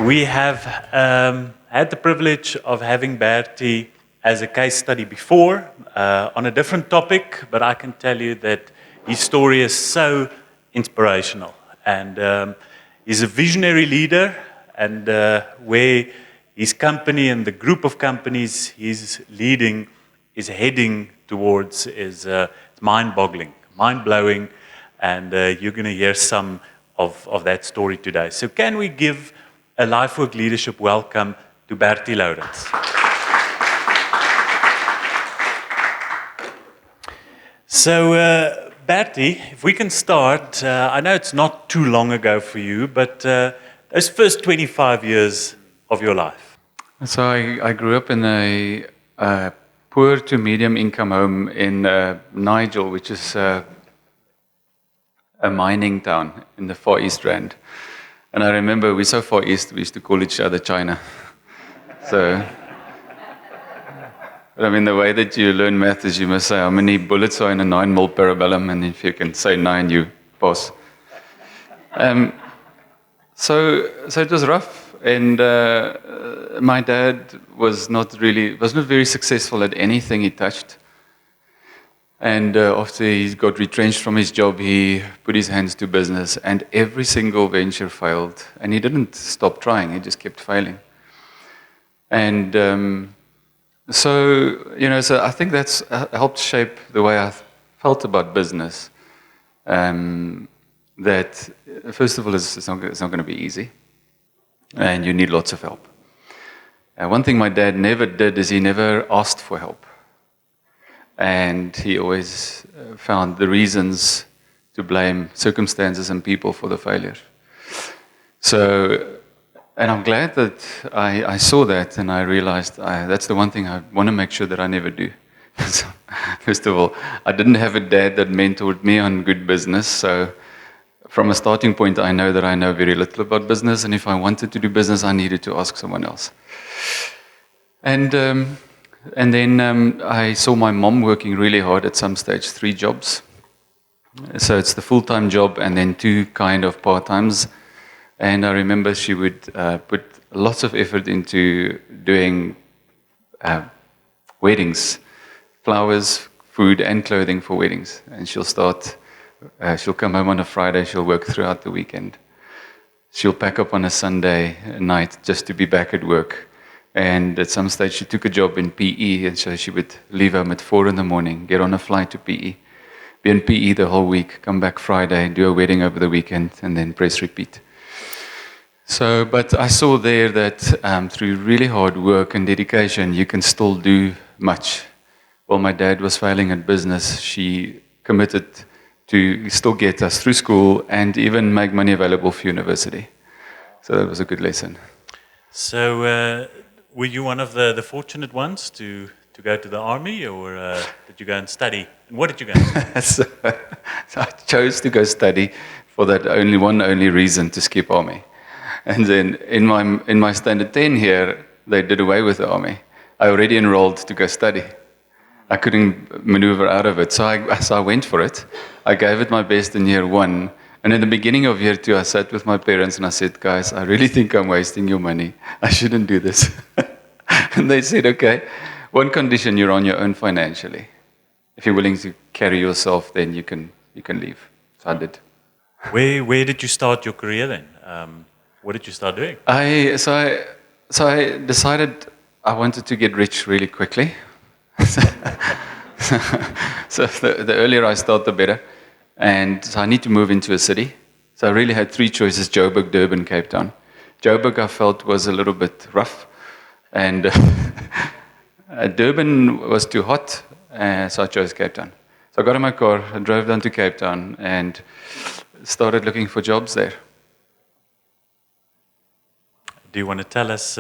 We have had the privilege of having Bertie as a case study before on a different topic, but I can tell you that his story is so inspirational. And he's a visionary leader, and where his company and the group of companies he's leading is heading towards is mind-boggling, mind-blowing, and you're going to hear some of that story today. So can we give a LifeWork Leadership welcome to Bertie Lourens. So Bertie, if we can start, I know it's not too long ago for you, but those first 25 years of your life. So I grew up in a poor to medium income home in Nigel, which is a mining town in the Far East Rand. And I remember we're so far east, we used to call each other China. So, but I mean, the way that you learn math is you must say how many bullets are in a 9mm parabellum, and if you can say 9, you pass. So it was rough, and my dad was not very successful at anything he touched. And after he got retrenched from his job, he put his hands to business, and every single venture failed. And he didn't stop trying, he just kept failing. And so I think that's helped shape the way I felt about business. That, first of all, it's not going to be easy, and you need lots of help. One thing my dad never did is he never asked for help. And he always found the reasons to blame circumstances and people for the failure. So, and I'm glad that I saw that, and I realized that's the one thing I want to make sure that I never do. So, first of all, I didn't have a dad that mentored me on good business, so from a starting point, I know that I know very little about business, and if I wanted to do business, I needed to ask someone else. And then I saw my mom working really hard at some stage, 3 jobs. So it's the full-time job and then 2 kind of part-times. And I remember she would put lots of effort into doing weddings, flowers, food, and clothing for weddings. And she'll come home on a Friday, she'll work throughout the weekend. She'll pack up on a Sunday night just to be back at work. And at some stage, she took a job in PE, and so she would leave home at 4 in the morning, get on a flight to PE, be in PE the whole week, come back Friday, do a wedding over the weekend, and then press repeat. So, but I saw there that through really hard work and dedication, you can still do much. While my dad was failing at business, she committed to still get us through school and even make money available for university. So that was a good lesson. So, were you one of the fortunate ones to go to the army, or did you go and study? And what did you go and study? So I chose to go study for that only reason, to skip army. And then in my standard 10 here, they did away with the army. I already enrolled to go study. I couldn't maneuver out of it, so I went for it. I gave it my best in year 1. And in the beginning of year 2, I sat with my parents and I said, guys, I really think I'm wasting your money. I shouldn't do this. And they said, okay, one condition, you're on your own financially. If you're willing to carry yourself, then you can leave. So I did. Where did you start your career then? What did you start doing? So I decided I wanted to get rich really quickly. So the earlier I start, the better. And so I need to move into a city. So I really had 3 choices: Joburg, Durban, Cape Town. Joburg I felt was a little bit rough. And Durban was too hot, so I chose Cape Town. So I got in my car, I drove down to Cape Town and started looking for jobs there. Do you want to tell us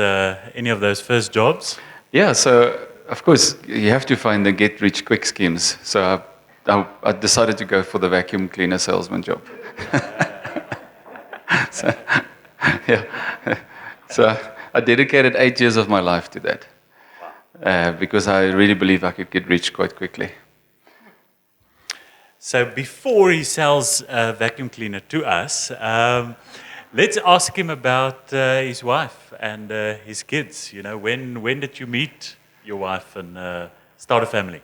any of those first jobs? Yeah, so of course you have to find the get-rich-quick schemes. So I decided to go for the vacuum cleaner salesman job. So I dedicated 8 years of my life to that because I really believe I could get rich quite quickly. So before he sells a vacuum cleaner to us, Let's ask him about his wife and his kids. You know, when did you meet your wife and start a family?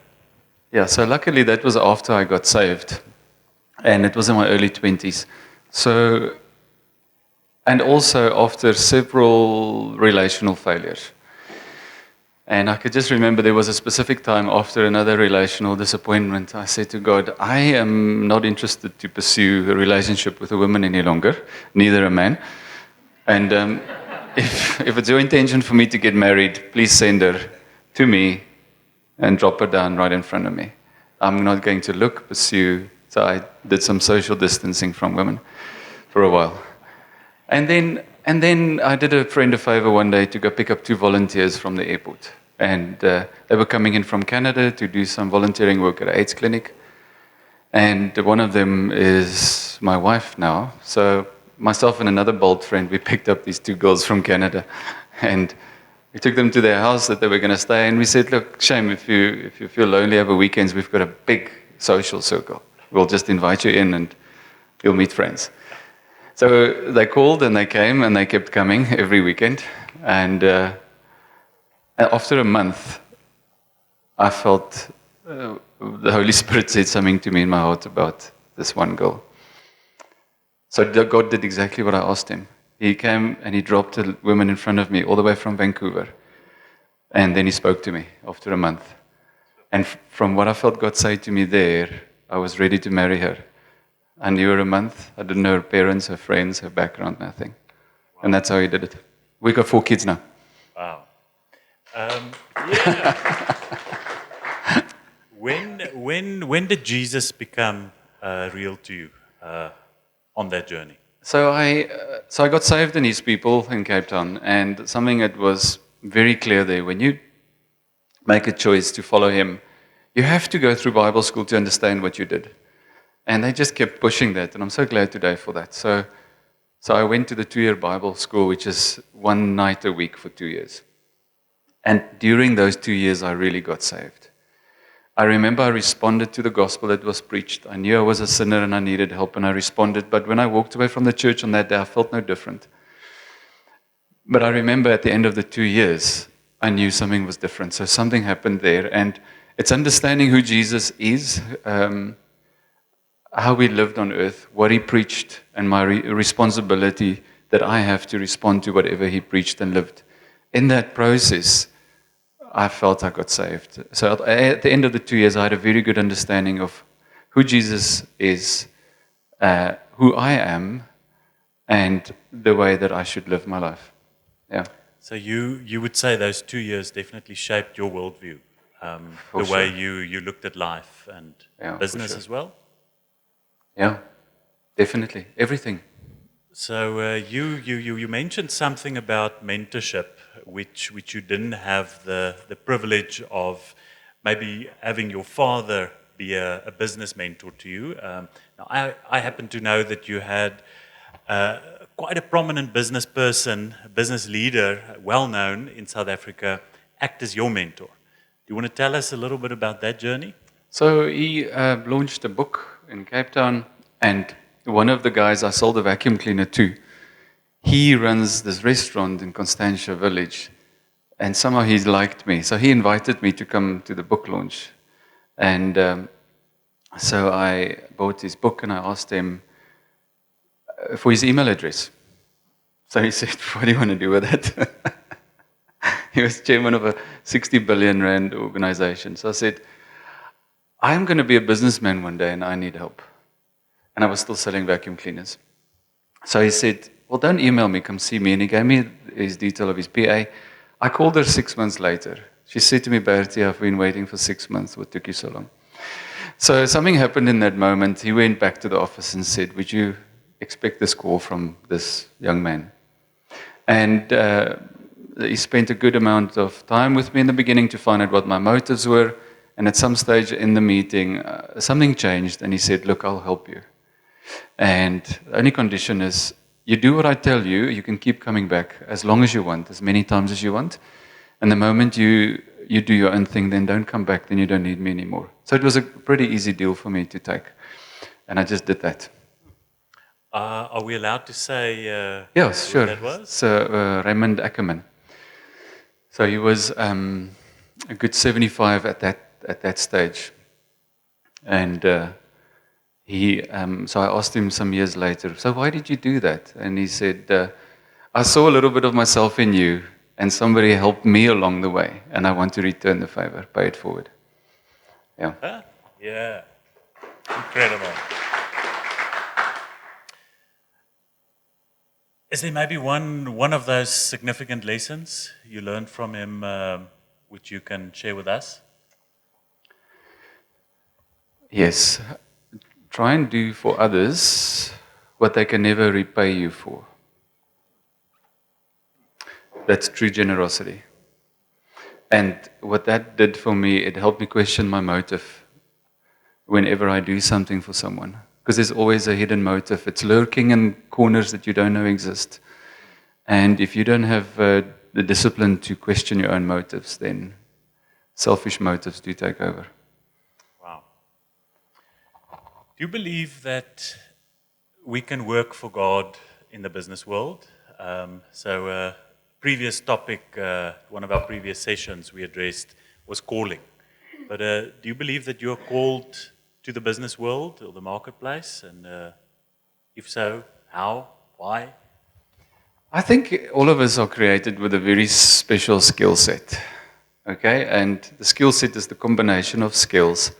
Yeah, so luckily that was after I got saved, and it was in my early 20s. So, and also after several relational failures. And I could just remember there was a specific time after another relational disappointment, I said to God, I am not interested to pursue a relationship with a woman any longer, neither a man. And if it's your intention for me to get married, please send her to me and drop her down right in front of me. I'm not going to pursue. So I did some social distancing from women for a while. And then I did a friend a favor one day to go pick up 2 volunteers from the airport. And they were coming in from Canada to do some volunteering work at an AIDS clinic. And one of them is my wife now. So myself and another bold friend, we picked up these 2 girls from Canada. And we took them to their house that they were going to stay. And we said, look, Shame, if you feel lonely over weekends, we've got a big social circle. We'll just invite you in and you'll meet friends. So they called and they came and they kept coming every weekend. And after a month, I felt the Holy Spirit said something to me in my heart about this one girl. So God did exactly what I asked him. He came and he dropped a woman in front of me all the way from Vancouver. And then he spoke to me after a month. And from what I felt God say to me there, I was ready to marry her. I knew her a month. I didn't know her parents, her friends, her background, nothing. Wow. And that's how he did it. We got 4 kids now. Wow. Yeah. When did Jesus become real to you on that journey? So I got saved in His people in Cape Town, and something that was very clear there, when you make a choice to follow Him, you have to go through Bible school to understand what you did. And they just kept pushing that, and I'm so glad today for that. So I went to the 2-year Bible school, which is 1 night a week for 2 years. And during those 2 years, I really got saved. I remember I responded to the gospel that was preached. I knew I was a sinner and I needed help, and I responded. But when I walked away from the church on that day, I felt no different. But I remember at the end of the 2 years, I knew something was different. So something happened there. And it's understanding who Jesus is, how He lived on earth, what He preached, and my responsibility that I have to respond to whatever He preached and lived. In that process, I felt I got saved. So at the end of the 2 years, I had a very good understanding of who Jesus is, who I am, and the way that I should live my life. Yeah. So you would say those 2 years definitely shaped your worldview, the way you looked at life and business as well? Yeah, definitely. Everything. So you mentioned something about mentorship, which you didn't have the privilege of maybe having your father be a business mentor to you. Now I happen to know that you had quite a prominent business person, business leader, well known in South Africa, act as your mentor. Do you want to tell us a little bit about that journey? So he launched a book in Cape Town, and one of the guys I sold a vacuum cleaner to, he runs this restaurant in Constantia Village, and somehow he liked me. So he invited me to come to the book launch. And so I bought his book and I asked him for his email address. So he said, what do you want to do with that? He was chairman of a 60 billion rand organization. So I said, I'm going to be a businessman one day and I need help. And I was still selling vacuum cleaners. So he said, well, don't email me, come see me. And he gave me his detail of his PA. I called her 6 months later. She said to me, Bertie, I've been waiting for 6 months. What took you so long? So something happened in that moment. He went back to the office and said, would you expect this call from this young man? And he spent a good amount of time with me in the beginning to find out what my motives were. And at some stage in the meeting, something changed. And he said, look, I'll help you. And the only condition is, you do what I tell you, you can keep coming back as long as you want, as many times as you want. And the moment you do your own thing, then don't come back, then you don't need me anymore. So it was a pretty easy deal for me to take. And I just did that. Are we allowed to say Yes, who sure. that was? So Raymond Ackerman. So he was a good 75 at that stage, and so I asked him some years later. So why did you do that? And he said, I saw a little bit of myself in you, and somebody helped me along the way, and I want to return the favor, pay it forward. Yeah. Huh? Yeah. Incredible. Is there maybe one of those significant lessons you learned from him, which you can share with us? Yes. Try and do for others what they can never repay you for. That's true generosity. And what that did for me, it helped me question my motive whenever I do something for someone. Because there's always a hidden motive. It's lurking in corners that you don't know exist. And if you don't have the discipline to question your own motives, then selfish motives do take over. Wow. Do you believe that we can work for God in the business world? Previous topic, one of our previous sessions we addressed was calling. But do you believe that you're called to the business world or the marketplace? And if so, how? Why? I think all of us are created with a very special skill set. Okay? And the skill set is the combination of skills.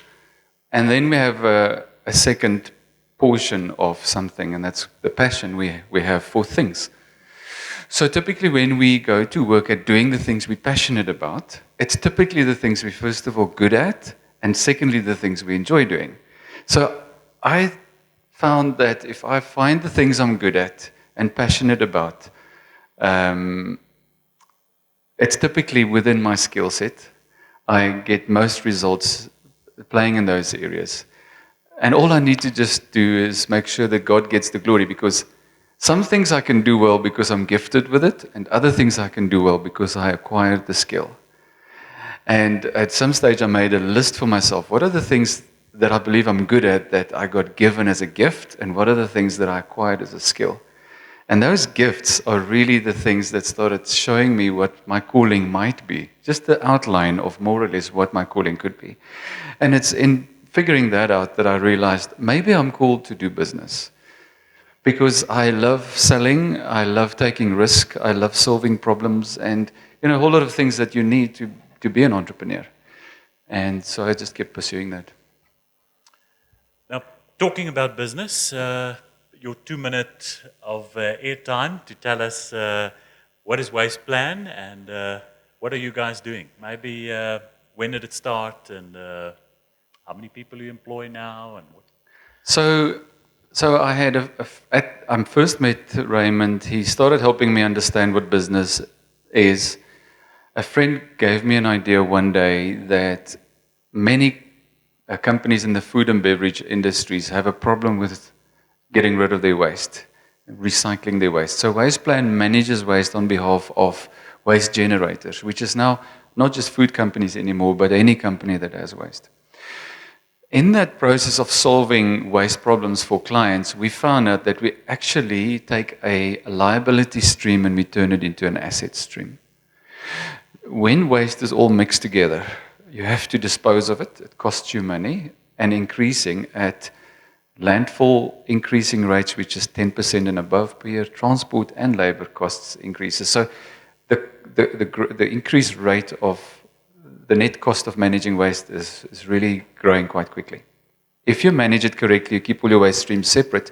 And then we have a second portion of something, and that's the passion we have for things. So typically when we go to work at doing the things we're passionate about, it's typically the things we're first of all good at, and secondly the things we enjoy doing. So I found that if I find the things I'm good at and passionate about, it's typically within my skill set. I get most results playing in those areas. And all I need to just do is make sure that God gets the glory, because some things I can do well because I'm gifted with it, and other things I can do well because I acquired the skill. And at some stage I made a list for myself. What are the things that I believe I'm good at that I got given as a gift, and what are the things that I acquired as a skill? And those gifts are really the things that started showing me what my calling might be, just the outline of more or less what my calling could be. And it's in figuring that out that I realized maybe I'm called to do business. Because I love selling, I love taking risk, I love solving problems, and a whole lot of things that you need to be an entrepreneur. And so I just kept pursuing that. Now, talking about business, your 2 minutes of airtime to tell us what is Waste Plan and what are you guys doing? Maybe when did it start, and how many people you employ now, and what? So I had I first met Raymond. He started helping me understand what business is. A friend gave me an idea one day that many companies in the food and beverage industries have a problem with getting rid of their waste, recycling their waste. So Waste Plan manages waste on behalf of waste generators, which is now not just food companies anymore, but any company that has waste. In that process of solving waste problems for clients, we found out that we actually take a liability stream and we turn it into an asset stream. When waste is all mixed together, you have to dispose of it. It costs you money, and increasing at landfill increasing rates, which is 10% and above per year. Transport and labor costs increases. So the increased rate of the net cost of managing waste is really growing quite quickly. If you manage it correctly, you keep all your waste streams separate,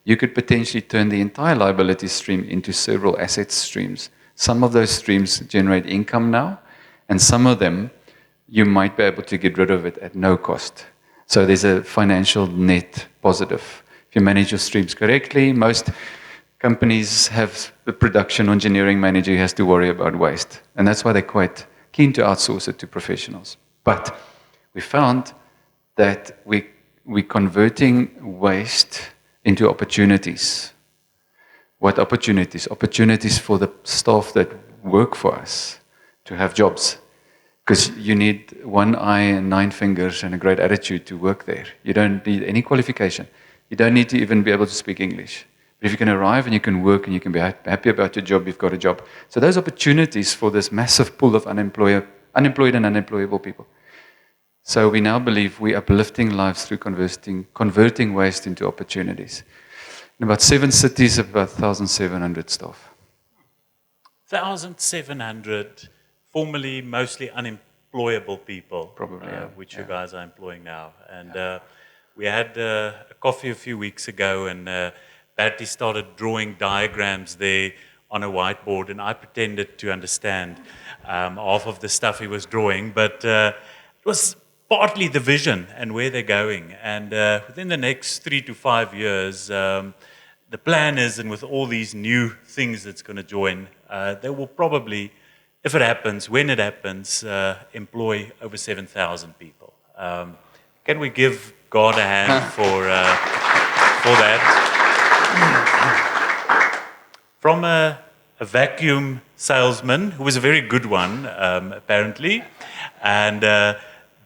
you could potentially turn the entire liability stream into several asset streams. Some of those streams generate income now, and some of them you might be able to get rid of it at no cost. So there's a financial net positive. If you manage your streams correctly, most companies have the production engineering manager who has to worry about waste, and that's why they're quite keen to outsource it to professionals. But we found that we're converting waste into opportunities. What opportunities? Opportunities for the staff that work for us to have jobs. Because you need one eye and 9 fingers and a great attitude to work there. You don't need any qualification. You don't need to even be able to speak English. But if you can arrive and you can work and you can be happy about your job, you've got a job. So those opportunities for this massive pool of unemployed and unemployable people. So we now believe we are uplifting lives through converting waste into opportunities. In about 7 cities, about 1,700 staff. 1,700 formerly mostly unemployable people, Probably, which you guys are employing now. And we had a coffee a few weeks ago, and Bertie started drawing diagrams there on a whiteboard, and I pretended to understand half of the stuff he was drawing, but it was partly the vision and where they're going. And within the next 3 to 5 years, the plan is, and with all these new things that's going to join, they will probably, if it happens, when it happens, employ over 7,000 people. Can we give God a hand for that? From a vacuum salesman, who was a very good one, apparently, and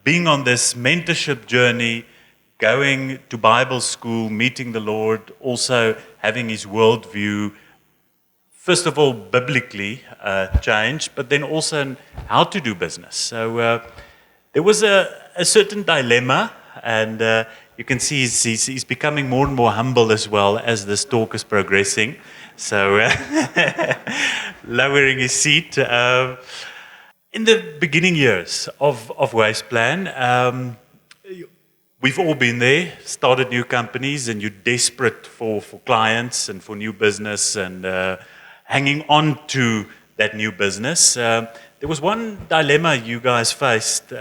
being on this mentorship journey, going to Bible school, meeting the Lord, also having his worldview, first of all, biblically changed, but then also in how to do business. So there was a certain dilemma, and you can see he's becoming more and more humble as well as this talk is progressing. So lowering his seat. In the beginning years of Wasteplan, we've all been there, started new companies, and you're desperate for clients and for new business and hanging on to that new business. There was one dilemma you guys faced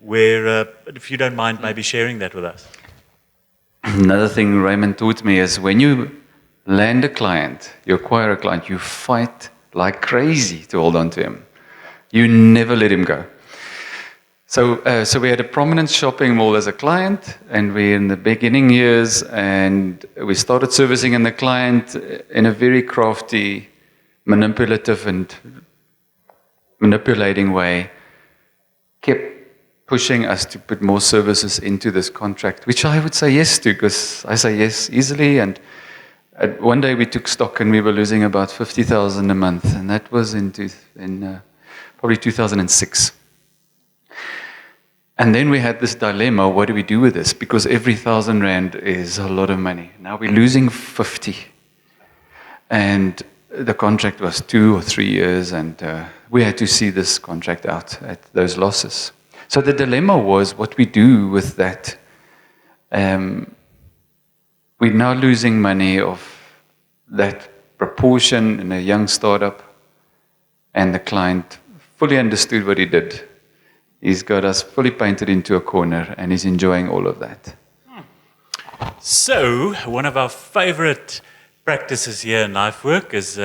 where, if you don't mind, maybe sharing that with us. Another thing Raymond taught me is when you land a client, you acquire a client, you fight like crazy to hold on to him. You never let him go. So we had a prominent shopping mall as a client, and we're in the beginning years, and we started servicing in the client in a very crafty, manipulative and manipulating way, kept pushing us to put more services into this contract, which I would say yes to, because I say yes easily. And one day we took stock and we were losing about 50,000 a month, and that was in probably 2006. And then we had this dilemma, what do we do with this? Because every 1,000 rand is a lot of money. Now we're losing 50. And the contract was 2 or 3 years, and we had to see this contract out at those losses. So the dilemma was what we do with that. We're now losing money of that proportion in a young startup, and the client fully understood what he did. He's got us fully painted into a corner, and he's enjoying all of that. So, one of our favorite practices here in LifeWork is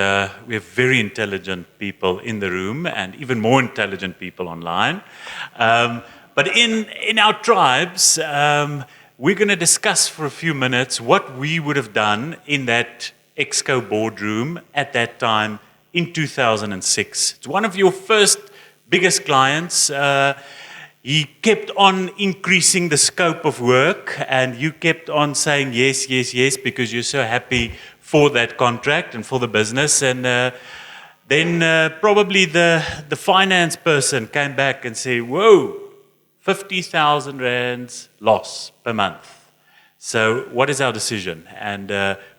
we have very intelligent people in the room and even more intelligent people online. But in our tribes, we're going to discuss for a few minutes what we would have done in that Exco boardroom at that time in 2006. It's one of your first biggest clients. He kept on increasing the scope of work, and you kept on saying yes, yes, yes, because you're so happy for that contract and for the business. And then probably the finance person came back and said, whoa, 50,000 rands loss per month. So what is our decision? And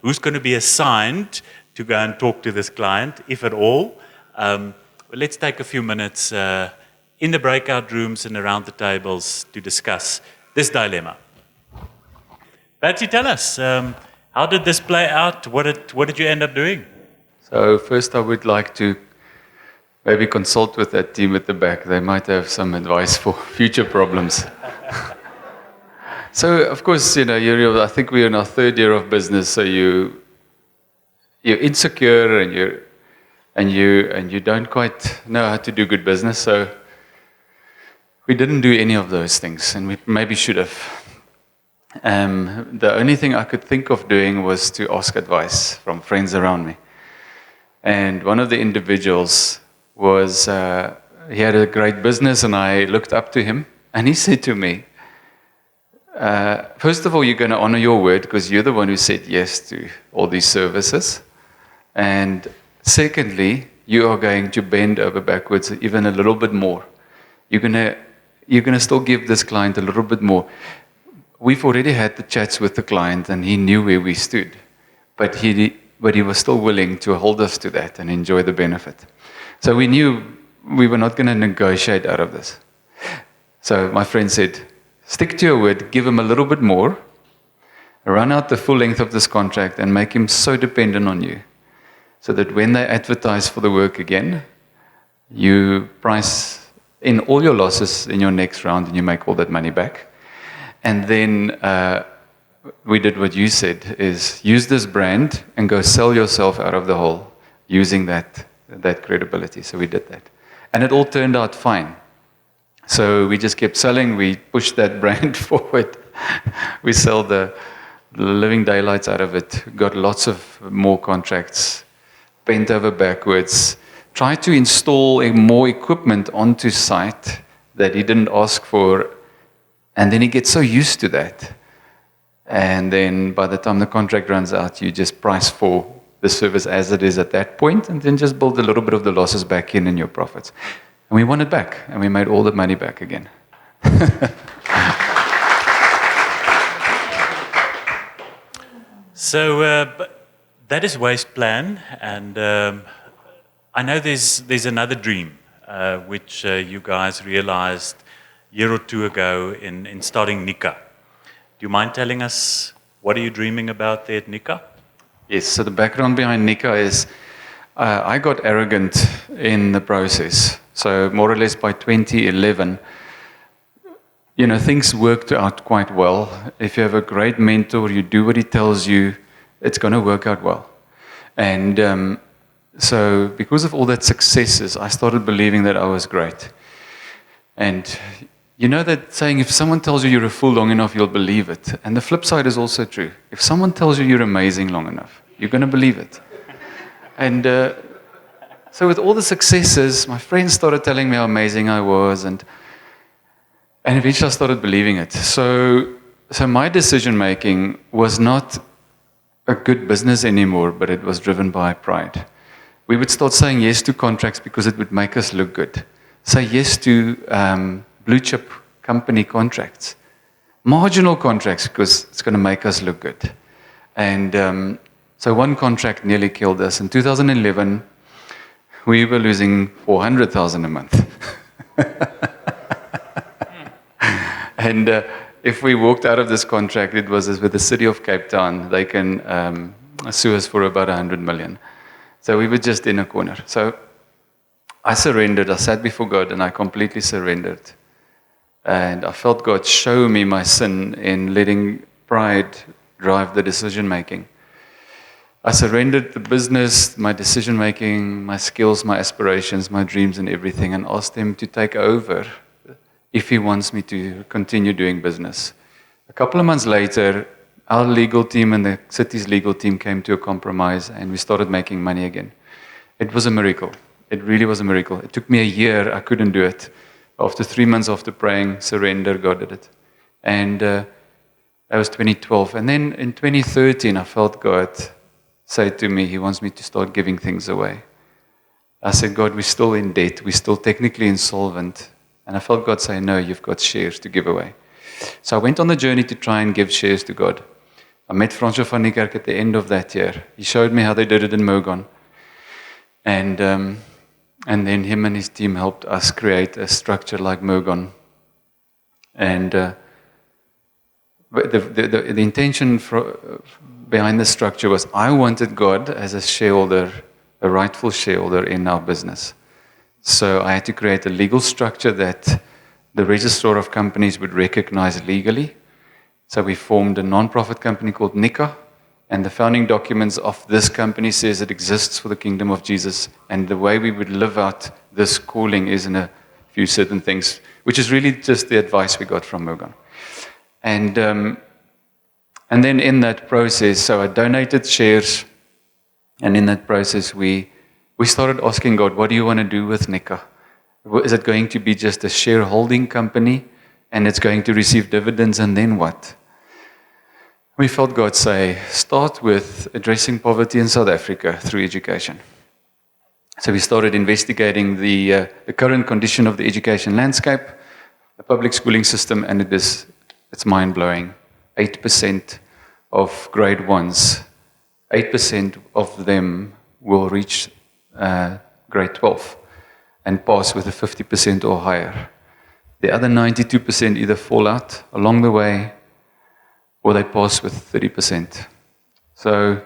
who's going to be assigned to go and talk to this client, if at all? Let's take a few minutes in the breakout rooms and around the tables to discuss this dilemma. Bertie, tell us, how did this play out? What did you end up doing? So first I would like to maybe consult with that team at the back. They might have some advice for future problems. So of course, I think we're in our 3rd year of business, so you're insecure and you don't quite know how to do good business. So we didn't do any of those things, and we maybe should have. The only thing I could think of doing was to ask advice from friends around me. And one of the individuals was, he had a great business, and I looked up to him, and he said to me, first of all, you're going to honor your word because you're the one who said yes to all these services. And secondly, you are going to bend over backwards even a little bit more. You're going to still give this client a little bit more. We've already had the chats with the client and he knew where we stood. But he was still willing to hold us to that and enjoy the benefit. So we knew we were not going to negotiate out of this. So my friend said, stick to your word, give him a little bit more, run out the full length of this contract and make him so dependent on you, so that when they advertise for the work again, you price in all your losses in your next round and you make all that money back. And then we did what you said, is use this brand and go sell yourself out of the hole using that credibility. So we did that. And it all turned out fine. So we just kept selling. We pushed that brand forward. We sell the living daylights out of it. Got lots of more contracts. Bent over backwards. Tried to install more equipment onto site that he didn't ask for. And then he gets so used to that. And then by the time the contract runs out, you just price for the service as it is at that point, and then just build a little bit of the losses back in your profits. And we won it back, and we made all the money back again. So that is Waste Plan, and I know there's another dream which you guys realized a year or two ago in starting Nika. Do you mind telling us what are you dreaming about there at Nika? Yes, so the background behind Nika is I got arrogant in the process. So more or less by 2011, things worked out quite well. If you have a great mentor, you do what he tells you, it's going to work out well. And so because of all that successes, I started believing that I was great. And you know that saying, if someone tells you you're a fool long enough, you'll believe it. And the flip side is also true. If someone tells you you're amazing long enough, you're going to believe it. And so with all the successes, my friends started telling me how amazing I was, and eventually I started believing it. So my decision-making was not a good business anymore, but it was driven by pride. We would start saying yes to contracts because it would make us look good. Say yes to blue chip company contracts. Marginal contracts because it's going to make us look good. And so one contract nearly killed us. In 2011, we were losing 400,000 a month. And if we walked out of this contract, it was with the city of Cape Town. They can sue us for about 100 million. So we were just in a corner. So I surrendered. I sat before God and I completely surrendered. And I felt God show me my sin in letting pride drive the decision-making. I surrendered the business, my decision-making, my skills, my aspirations, my dreams and everything, and asked Him to take over if He wants me to continue doing business. A couple of months later, our legal team and the city's legal team came to a compromise and we started making money again. It was a miracle. It really was a miracle. It took me a year. I couldn't do it. After 3 months after praying, surrender, God did it. And that was 2012. And then in 2013, I felt God say to me, He wants me to start giving things away. I said, God, we're still in debt. We're still technically insolvent. And I felt God say, no, you've got shares to give away. So I went on the journey to try and give shares to God. I met Fransjo van Niekerk at the end of that year. He showed me how they did it in Mogon. And then him and his team helped us create a structure like Mogon. And the intention behind the structure was I wanted God as a shareholder, a rightful shareholder in our business. So I had to create a legal structure that the registrar of companies would recognize legally. So we formed a non-profit company called Nika, and the founding documents of this company says it exists for the kingdom of Jesus, and the way we would live out this calling is in a few certain things, which is really just the advice we got from Mogan. And then in that process, so I donated shares, and in that process we started asking God, what do you want to do with Nika? Is it going to be just a shareholding company and it's going to receive dividends, and then what? We felt God say, start with addressing poverty in South Africa through education. So we started investigating the current condition of the education landscape, the public schooling system, and it's mind-blowing. 8% of grade ones, 8% of them will reach grade 12 and pass with a 50% or higher. The other 92% either fall out along the way or they pass with 30%. So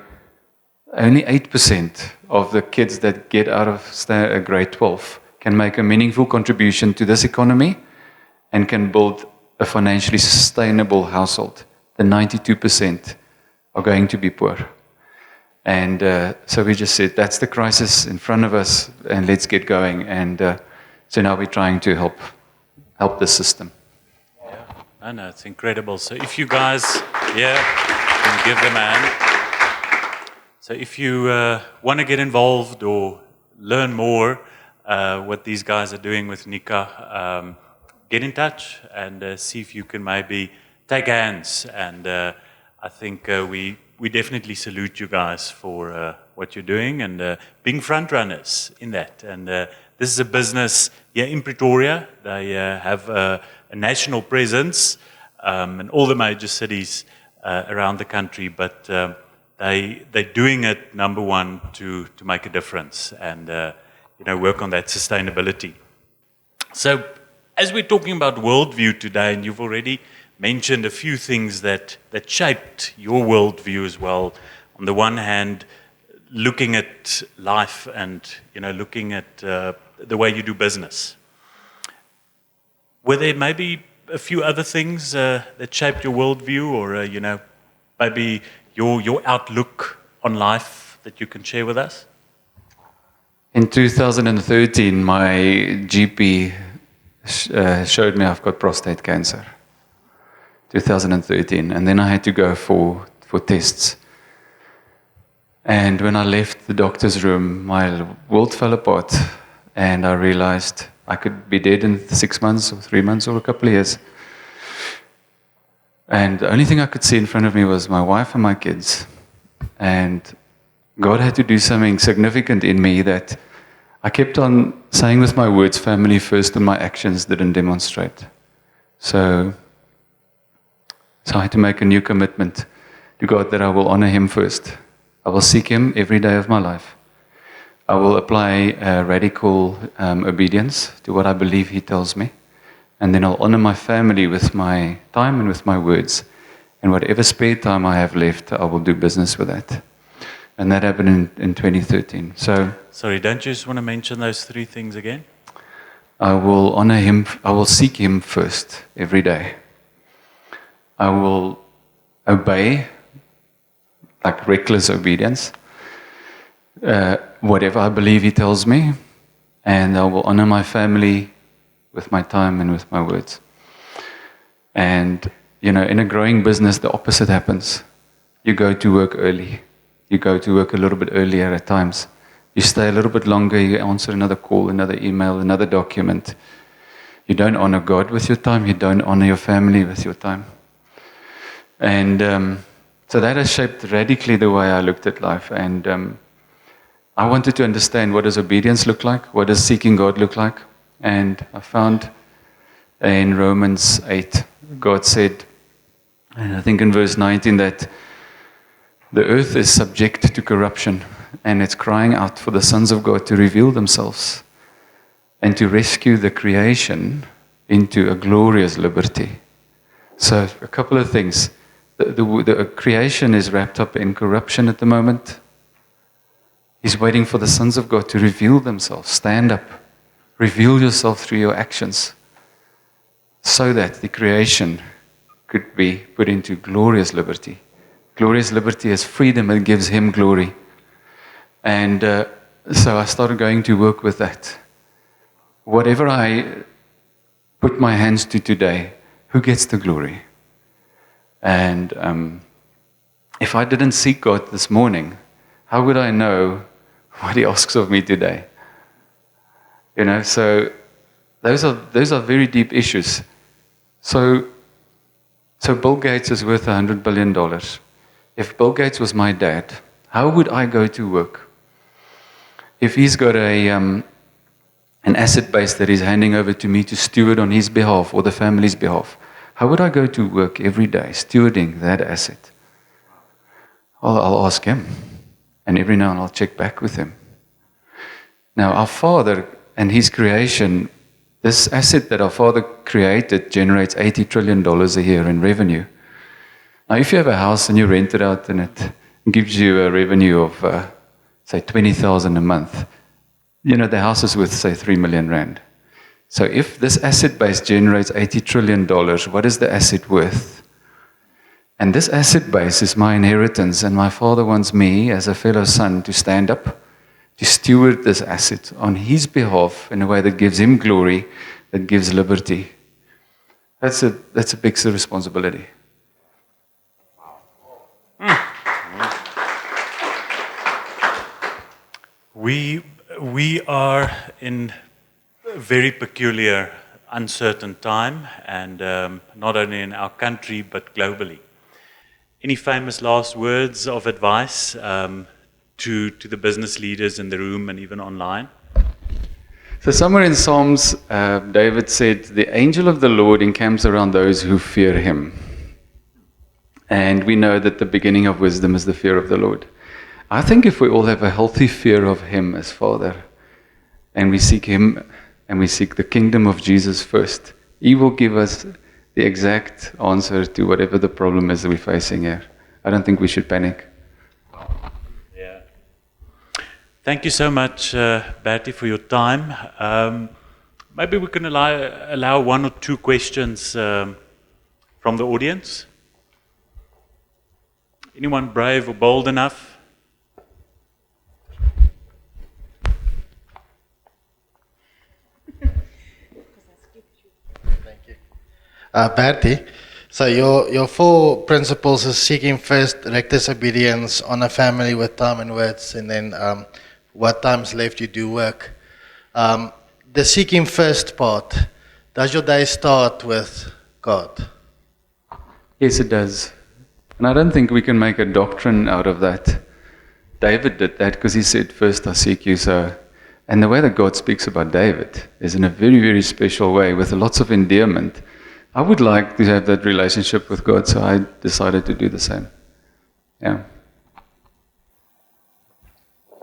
only 8% of the kids that get out of grade 12 can make a meaningful contribution to this economy and can build a financially sustainable household. The 92% are going to be poor. And so we just said, that's the crisis in front of us, and let's get going. And so now we're trying to help the system. Yeah, I know, it's incredible. So if you guys, can give them a hand. So if you want to get involved or learn more what these guys are doing with Nika, get in touch and see if you can maybe take hands. And I think we definitely salute you guys for what you're doing and being front runners in that. And this is a business here in Pretoria. They have a national presence in all the major cities around the country, but they're doing it, number one, to make a difference and work on that sustainability. So as we're talking about worldview today, and you've already mentioned a few things that shaped your worldview as well. On the one hand, looking at life and looking at the way you do business. Were there maybe a few other things that shaped your worldview, or maybe your outlook on life that you can share with us? In 2013, my GP showed me I've got prostate cancer. 2013, and then I had to go for tests. And when I left the doctor's room, my world fell apart, and I realized I could be dead in 6 months or 3 months or a couple of years. And the only thing I could see in front of me was my wife and my kids. And God had to do something significant in me that I kept on saying with my words, family first, and my actions didn't demonstrate. So I had to make a new commitment to God that I will honor Him first. I will seek Him every day of my life. I will apply radical obedience to what I believe He tells me. And then I'll honor my family with my time and with my words. And whatever spare time I have left, I will do business with that. And that happened in 2013. So, sorry, don't you just want to mention those three things again? I will honor Him. I will seek Him first every day. I will obey, like reckless obedience, whatever I believe He tells me, and I will honor my family with my time and with my words. And, in a growing business, the opposite happens. You go to work early. You go to work a little bit earlier at times. You stay a little bit longer. You answer another call, another email, another document. You don't honor God with your time. You don't honor your family with your time. And so that has shaped radically the way I looked at life. And I wanted to understand, what does obedience look like? What does seeking God look like? And I found in Romans 8, God said, and I think in verse 19, that the earth is subject to corruption, and it's crying out for the sons of God to reveal themselves and to rescue the creation into a glorious liberty. So a couple of things. The creation is wrapped up in corruption at the moment. He's waiting for the sons of God to reveal themselves. Stand up. Reveal yourself through your actions, so that the creation could be put into glorious liberty. Glorious liberty is freedom that gives Him glory. And so I started going to work with that. Whatever I put my hands to today, who gets the glory? And if I didn't seek God this morning, how would I know what He asks of me today? So those are very deep issues. So Bill Gates is worth $100 billion. If Bill Gates was my dad, how would I go to work? If he's got an asset base that he's handing over to me to steward on his behalf or the family's behalf, how would I go to work every day stewarding that asset? I'll ask him. And every now and then I'll check back with him. Now, our Father and His creation, this asset that our Father created generates $80 trillion a year in revenue. Now, if you have a house and you rent it out and it gives you a revenue of, say, 20,000 a month, the house is worth, say, 3 million rand. So if this asset base generates $80 trillion, what is the asset worth? And this asset base is my inheritance, and my Father wants me, as a fellow son, to stand up, to steward this asset on His behalf in a way that gives Him glory, that gives liberty. That's a big responsibility. We are in a very peculiar, uncertain time, and not only in our country but globally. Any famous last words of advice to the business leaders in the room and even online? So somewhere in Psalms, David said, "The angel of the Lord encamps around those who fear Him." And we know that the beginning of wisdom is the fear of the Lord. I think if we all have a healthy fear of Him as Father, and we seek Him, and we seek the kingdom of Jesus first, He will give us the exact answer to whatever the problem is that we're facing here. I don't think we should panic. Yeah. Thank you so much, Bertie, for your time. Maybe we can allow one or two questions from the audience. Anyone brave or bold enough? Bertie, so your 4 principles is seeking first, reckless obedience, honor family with time and words, and then what time's left you do work. The seeking first part, does your day start with God? Yes, it does. And I don't think we can make a doctrine out of that. David did that because he said, "First I seek you." And the way that God speaks about David is in a very, very special way with lots of endearment. I would like to have that relationship with God, so I decided to do the same. Yeah.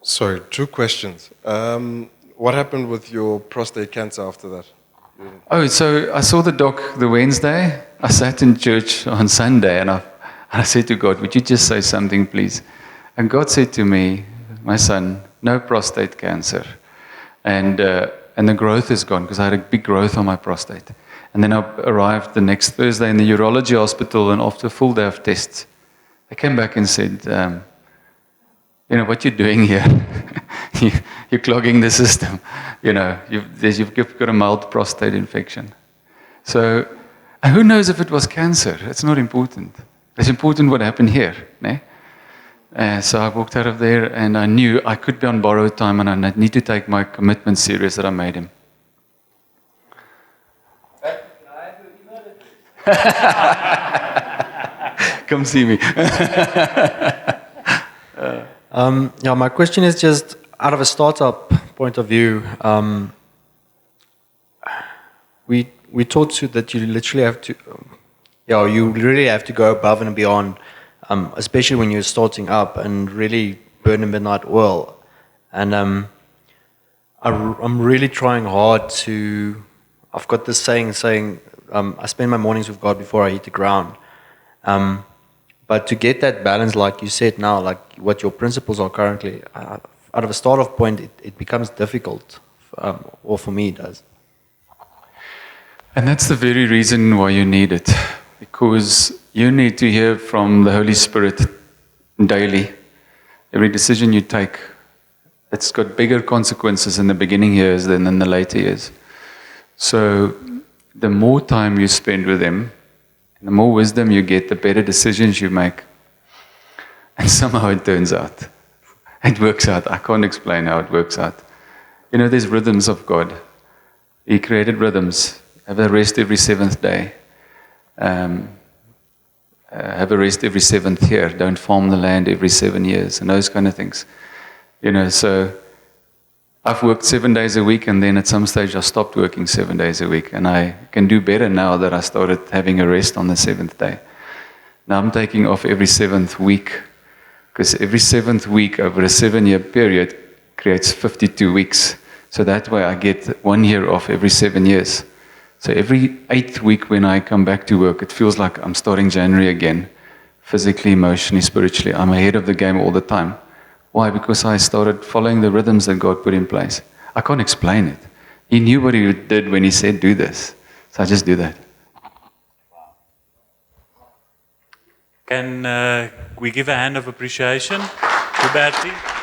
Sorry, 2 questions. What happened with your prostate cancer after that? Oh, so I saw the doc the Wednesday. I sat in church on Sunday, and I said to God, "Would you just say something, please?" And God said to me, "My son, no prostate cancer." And the growth is gone, because I had a big growth on my prostate. And then I arrived the next Thursday in the urology hospital, and after a full day of tests, they came back and said, "What you're doing here, you're clogging the system. You've got a mild prostate infection." So, and who knows if it was cancer? It's not important. It's important what happened here. So I walked out of there, and I knew I could be on borrowed time, and I need to take my commitment serious that I made him. Come see me. My question is just out of a startup point of view. We taught you that you literally have to, you really have to go above and beyond, especially when you're starting up, and really burn a midnight oil. And I'm really trying hard to. I've got this saying. I spend my mornings with God before I hit the ground. But to get that balance, like you said now, like what your principles are currently, out of a start-off point, it becomes difficult, or for me it does. And that's the very reason why you need it, because you need to hear from the Holy Spirit daily. Every decision you take, it's got bigger consequences in the beginning years than in the later years. So the more time you spend with Him, the more wisdom you get, the better decisions you make. And somehow it turns out. It works out. I can't explain how it works out. There's rhythms of God. He created rhythms. Have a rest every 7th day. have a rest every 7th year. Don't farm the land every 7 years, and those kind of things. So I've worked 7 days a week, and then at some stage I stopped working 7 days a week, and I can do better now that I started having a rest on the 7th day. Now I'm taking off every 7th week, because every 7th week over a 7-year period creates 52 weeks. So that way I get 1 year off every 7 years. So every 8th week when I come back to work, it feels like I'm starting January again, physically, emotionally, spiritually. I'm ahead of the game all the time. Why? Because I started following the rhythms that God put in place. I can't explain it. He knew what He did when He said, do this. So I just do that. Can we give a hand of appreciation to Bertie?